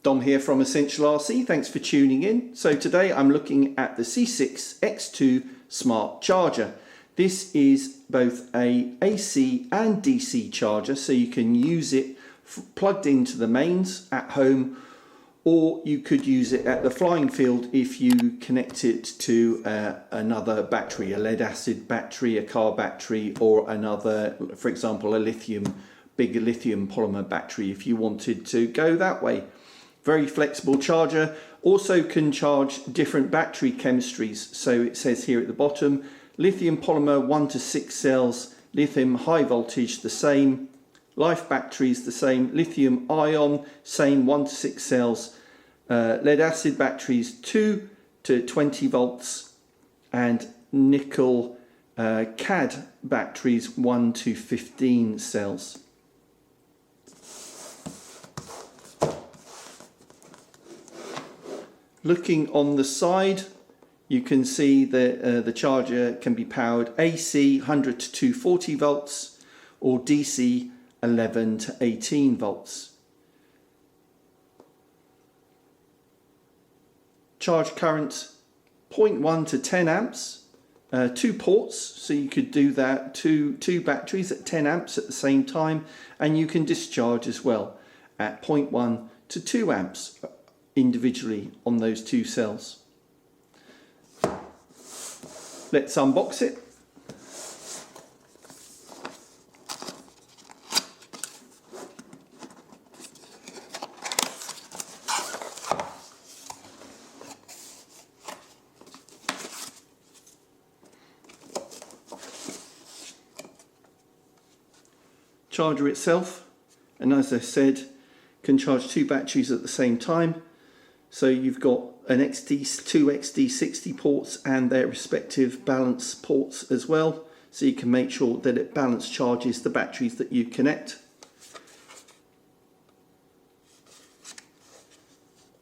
Dom here from Essential RC, thanks for tuning in. So today I'm looking at the C6X2 Smart Charger. This is both a AC and DC charger, so you can use it plugged into the mains at home, or you could use it at the flying field if you connect it to another battery, a lead acid battery, a car battery, or another, for example, a big lithium polymer battery if you wanted to go that way. Very flexible charger, also can charge different battery chemistries. So it says here at the bottom, lithium polymer 1 to 6 cells, lithium high voltage the same, life batteries the same, lithium ion same 1 to 6 cells, lead acid batteries 2 to 20 volts, and nickel cad batteries 1 to 15 cells. Looking on the side, you can see that the charger can be powered AC 100 to 240 volts or DC 11 to 18 volts. Charge current 0.1 to 10 amps, 2 ports, so you could do that, two batteries at 10 amps at the same time, and you can discharge as well at 0.1 to 2 amps individually on those 2 cells. Let's unbox it. Charger itself, and as I said, can charge 2 batteries at the same time. So you've got two XD60 ports and their respective balance ports as well, so you can make sure that it balance charges the batteries that you connect.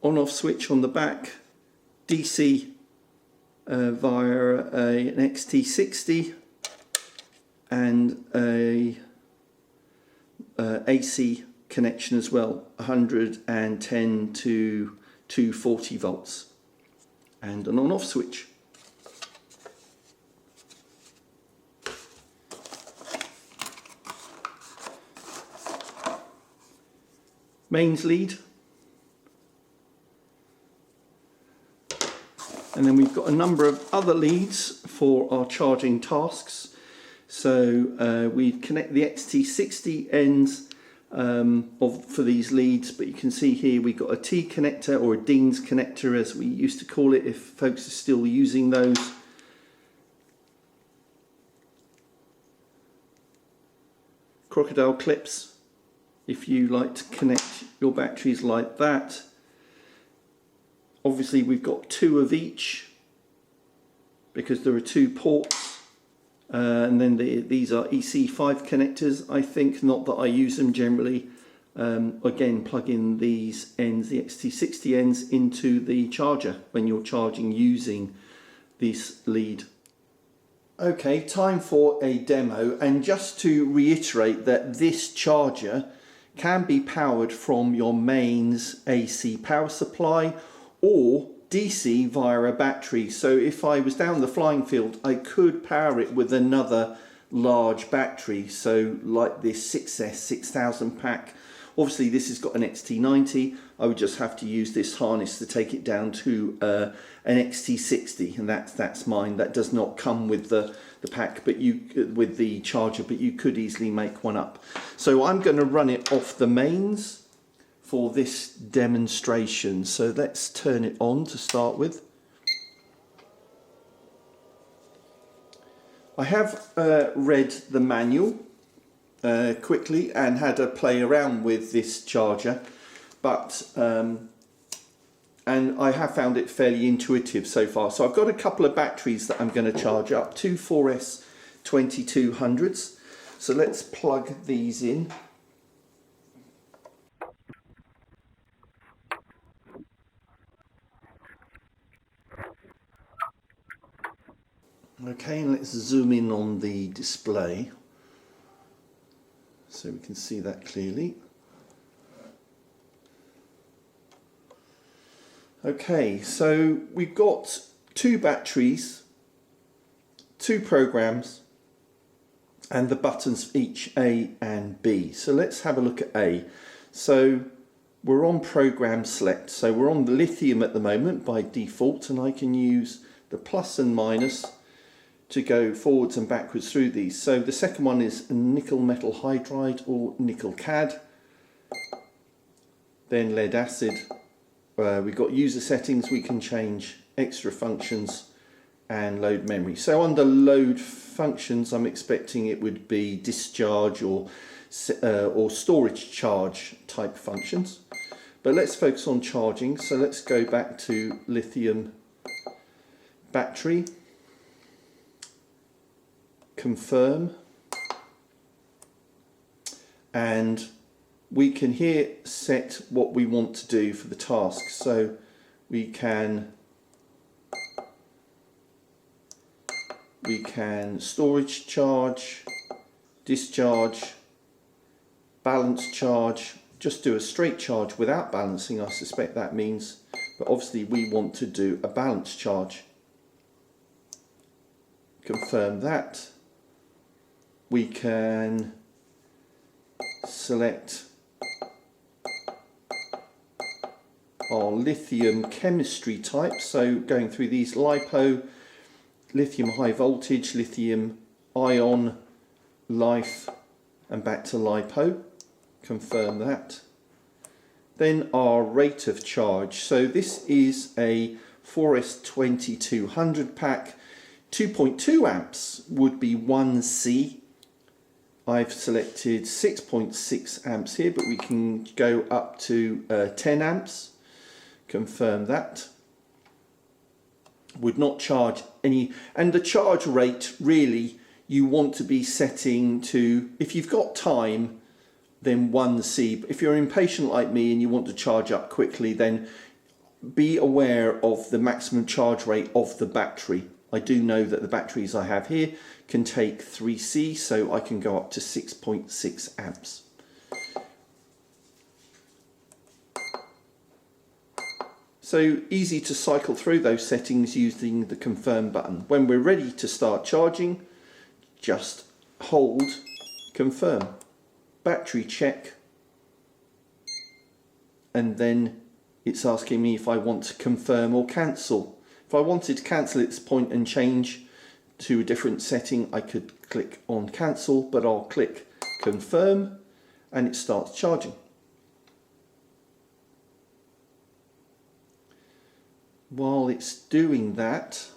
On-off switch on the back, DC via an XT60 and a AC connection as well, 110 to 240 volts, and an on-off switch. Mains lead, and then we've got a number of other leads for our charging tasks. So we connect the XT60 ends for these leads, but you can see here we've got a T connector, or a Dean's connector as we used to call it if folks are still using those. Crocodile clips if you like to connect your batteries like that. Obviously we've got 2 of each because there are 2 ports. And then these are EC5 connectors, I think, not that I use them generally. Again, plug in these ends, the XT60 ends, into the charger when you're charging using this lead. Okay, time for a demo, and just to reiterate that this charger can be powered from your mains AC power supply or DC via a battery. So if I was down the flying field, I could power it with another large battery, so like this 6S 6000 pack. Obviously this has got an XT90. I would just have to use this harness to take it down to an XT60, and that's mine. That does not come with the pack, but with the charger, but you could easily make one up. So I'm going to run it off the mains for this demonstration. So let's turn it on to start with. I have read the manual quickly and had a play around with this charger, but and I have found it fairly intuitive so far. So I've got a couple of batteries that I'm going to charge up, 2 4S 2200s. So let's plug these in. Okay, and let's zoom in on the display so we can see that clearly. Okay, so we've got 2 batteries, 2 programs, and the buttons for each A and B. So let's have a look at A. So we're on program select. So we're on the lithium at the moment by default, and I can use the plus and minus to go forwards and backwards through these. So the second one is nickel metal hydride or nickel cad. Then lead acid. We've got user settings, we can change extra functions and load memory. So under load functions, I'm expecting it would be discharge or storage charge type functions. But let's focus on charging. So let's go back to lithium battery, confirm, and we can here set what we want to do for the task. So we can storage charge, discharge, balance charge, just do a straight charge without balancing, I suspect that means, but obviously we want to do a balance charge. Confirm that. We can select our lithium chemistry type, so going through these: LiPo, lithium high voltage, lithium ion, life, and back to LiPo. Confirm that. Then our rate of charge. So this is a 4S2200 pack. 2.2 amps would be 1C. I've selected 6.6 amps here, but we can go up to 10 amps. Confirm that. Would not charge any, and the charge rate really you want to be setting to, if you've got time, then 1C. But if you're impatient like me and you want to charge up quickly, then be aware of the maximum charge rate of the battery. I do know that the batteries I have here can take 3C, so I can go up to 6.6 amps. So easy to cycle through those settings using the confirm button. When we're ready to start charging, just hold confirm. Battery check, and then it's asking me if I want to confirm or cancel. If I wanted to cancel at this point and change to a different setting, I could click on cancel, but I'll click confirm and it starts charging. While it's doing that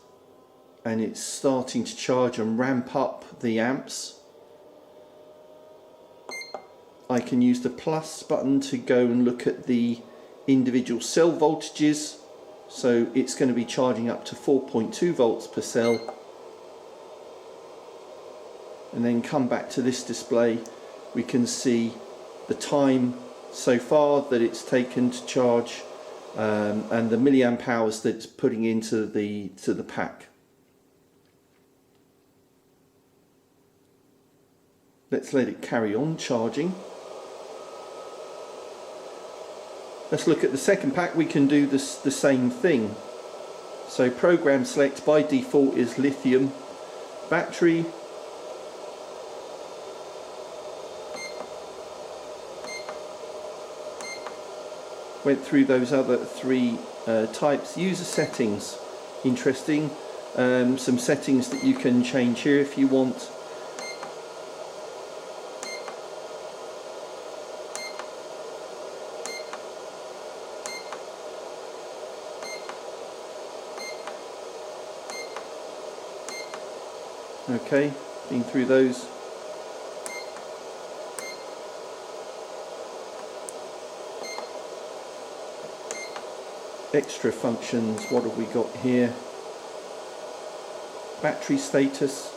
and it's starting to charge and ramp up the amps, I can use the plus button to go and look at the individual cell voltages. So it's going to be charging up to 4.2 volts per cell. And then come back to this display. We can see the time so far that it's taken to charge and the milliamp hours that it's putting into the pack. Let's let it carry on charging. Let's look at the second pack. We can do the same thing. So program select by default is lithium battery. Went through those other 3 types. User settings, interesting. Some settings that you can change here if you want. Okay, been through those. Extra functions, what have we got here? Battery status,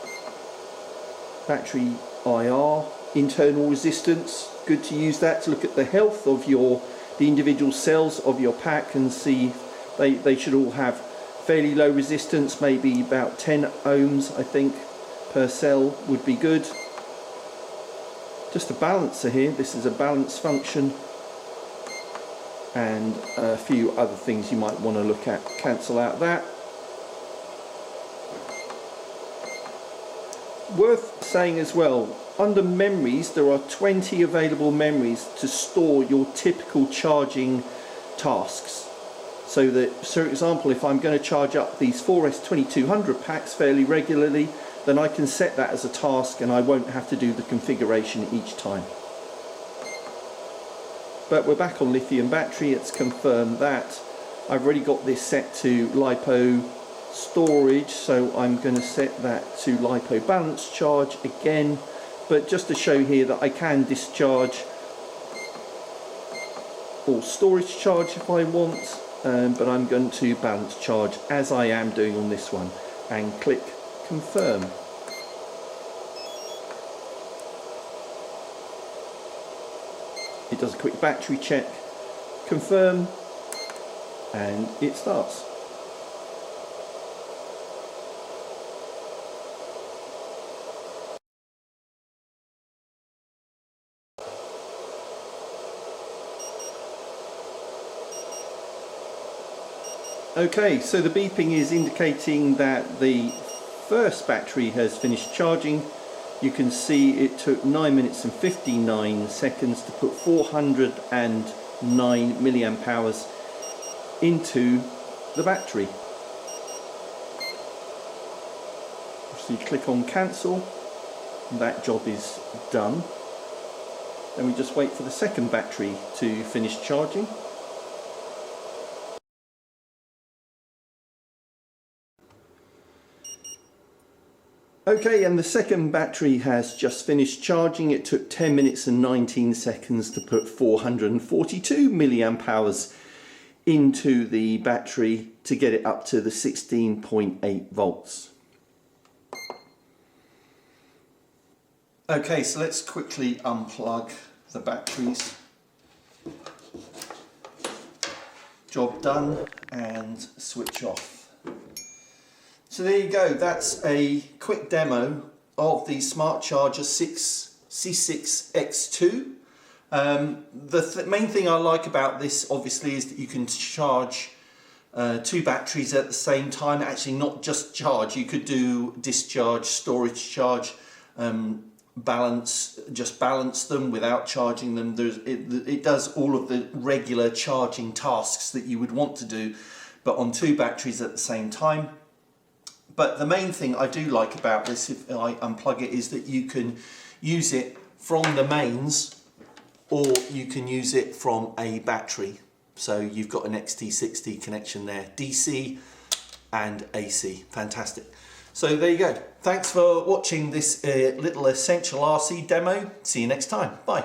battery IR, internal resistance. Good to use that to look at the health of the individual cells of your pack and see they should all have fairly low resistance, maybe about 10 ohms I think per cell would be good. Just a balancer here, this is a balance function. and a few other things you might want to look at. Cancel out that. Worth saying as well, under memories there are 20 available memories to store your typical charging tasks. So that, for example, if I'm going to charge up these 4S2200 packs fairly regularly, then I can set that as a task and I won't have to do the configuration each time. But we're back on lithium battery. It's confirmed that. I've already got this set to LiPo storage, so I'm going to set that to LiPo balance charge again, but just to show here that I can discharge or storage charge if I want, but I'm going to balance charge as I am doing on this one, and click confirm. It does a quick battery check, confirm, and it starts. Okay, so the beeping is indicating that the first battery has finished charging. You can see it took 9 minutes and 59 seconds to put 409 milliamp hours into the battery. So you click on cancel, and that job is done. Then we just wait for the second battery to finish charging. Okay, and the second battery has just finished charging. It took 10 minutes and 19 seconds to put 442 milliamp hours into the battery to get it up to the 16.8 volts. Okay, so let's quickly unplug the batteries. Job done, and switch off. So there you go, that's a quick demo of the Smart Charger C6X2. The main thing I like about this obviously is that you can charge two batteries at the same time. Actually not just charge, you could do discharge, storage charge, balance them without charging them. It does all of the regular charging tasks that you would want to do, but on two batteries at the same time. But the main thing I do like about this, if I unplug it, is that you can use it from the mains, or you can use it from a battery. So you've got an XT60 connection there, DC and AC. Fantastic. So there you go. Thanks for watching this little Essential RC demo. See you next time. Bye.